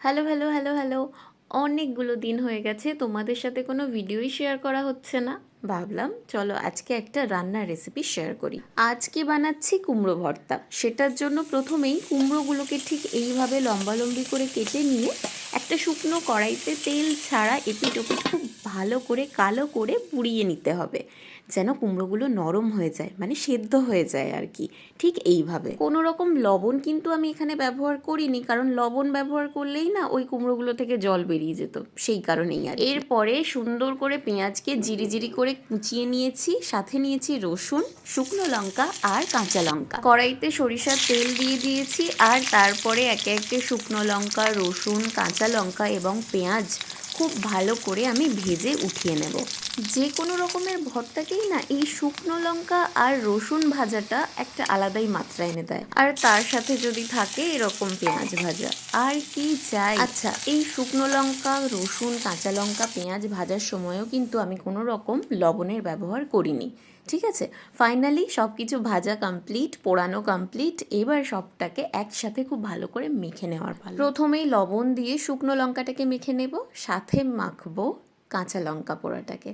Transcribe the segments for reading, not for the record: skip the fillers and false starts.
Hello hello hello hello. অনেকগুলো দিন হয়ে গেছে তোমাদের সাথে কোনো ভিডিওই শেয়ার করা হচ্ছে না। ভাবলাম চলো আজকে একটা রান্নার রেসিপি শেয়ার করি। আজকে বানাচ্ছি কুমড়ো ভর্তা। সেটার জন্য প্রথমেই কুমড়োগুলোকে ঠিক এইভাবে লম্বালম্বি করে কেটে নিয়ে একটা শুকনো কড়াইতে তেল ছাড়া এপিট ওপিট খুব ভালো করে কালো করে পুড়িয়ে নিতে হবে, যেন কুমড়োগুলো নরম হয়ে যায়, মানে সেদ্ধ হয়ে যায় আর কি। ঠিক এইভাবে কোনো রকম লবণ কিন্তু আমি এখানে ব্যবহার করিনি, কারণ লবণ ব্যবহার করলেই না ওই কুমড়োগুলো থেকে জল বেরিয়ে যেত, সেই কারণেই। আর এরপরে সুন্দর করে পেঁয়াজকে জিরি জিরি করে কুচিয়ে নিয়েছি, সাথে নিয়েছি রসুন, শুকনো লঙ্কা আর কাঁচা লঙ্কা। কড়াইতে সরিষার তেল দিয়ে দিয়েছি, আর তারপরে একে একে শুকনো লঙ্কা, রসুন, কাঁচা লঙ্কা এবং পেঁয়াজ খুব ভালো করে আমি ভেজে উঠিয়ে নেব। যে কোনো রকমের ভর্তাকেই না এই শুকনো লঙ্কা আর রসুন ভাজাটা একটা আলাদাই মাত্রা এনে দেয়, আর তার সাথে যদি থাকে এরকম পেঁয়াজ ভাজা, আর কি চাই। আচ্ছা, এই শুকনো লঙ্কা, রসুন, কাঁচা লঙ্কা, পেঁয়াজ ভাজার সময়ও কিন্তু আমি কোনো রকম লবণের ব্যবহার করিনি। ঠিক আছে, ফাইনালি সব কিছু ভাজা কমপ্লিট, পোড়ানো কমপ্লিট। এবার সবটাকে একসাথে খুব ভালো করে মেখে নেওয়ার পালা। প্রথমেই লবণ দিয়ে শুকনো লঙ্কাটাকে মেখে নেব, সাথে মাখবো কাঁচা লঙ্কা পোড়াটাকে,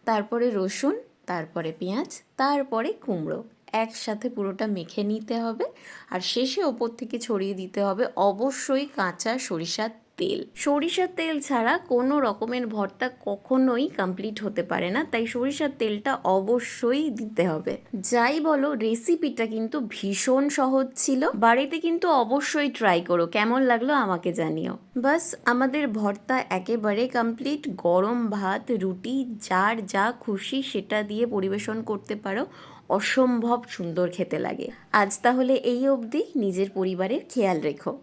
তারপরে রসুন, তারপরে পেঁয়াজ, তারপরে কুমড়ো, একসাথে পুরোটা মেখে নিতে হবে। আর শেষে ওপর থেকে ছড়িয়ে দিতে হবে অবশ্যই কাঁচা সরিষার তেল। সরিষার তেল ছাড়া কোনো রকমের ভর্তা কখনোই কমপ্লিট হতে পারে না, তাই সরিষার তেলটা অবশ্যই দিতে হবে। যাই বলো, রেসিপিটা কিন্তু ভীষণ সহজ ছিল। বাড়িতে কিন্তু অবশ্যই ট্রাই করো, কেমন লাগলো আমাকে জানিও। বাস, আমাদের ভর্তা একেবারে কমপ্লিট। গরম ভাত, রুটি, যার যা খুশি সেটা দিয়ে পরিবেশন করতে পারো, অসম্ভব সুন্দর খেতে লাগে। আজ তাহলে এই অবধি, নিজের পরিবারের খেয়াল রেখো।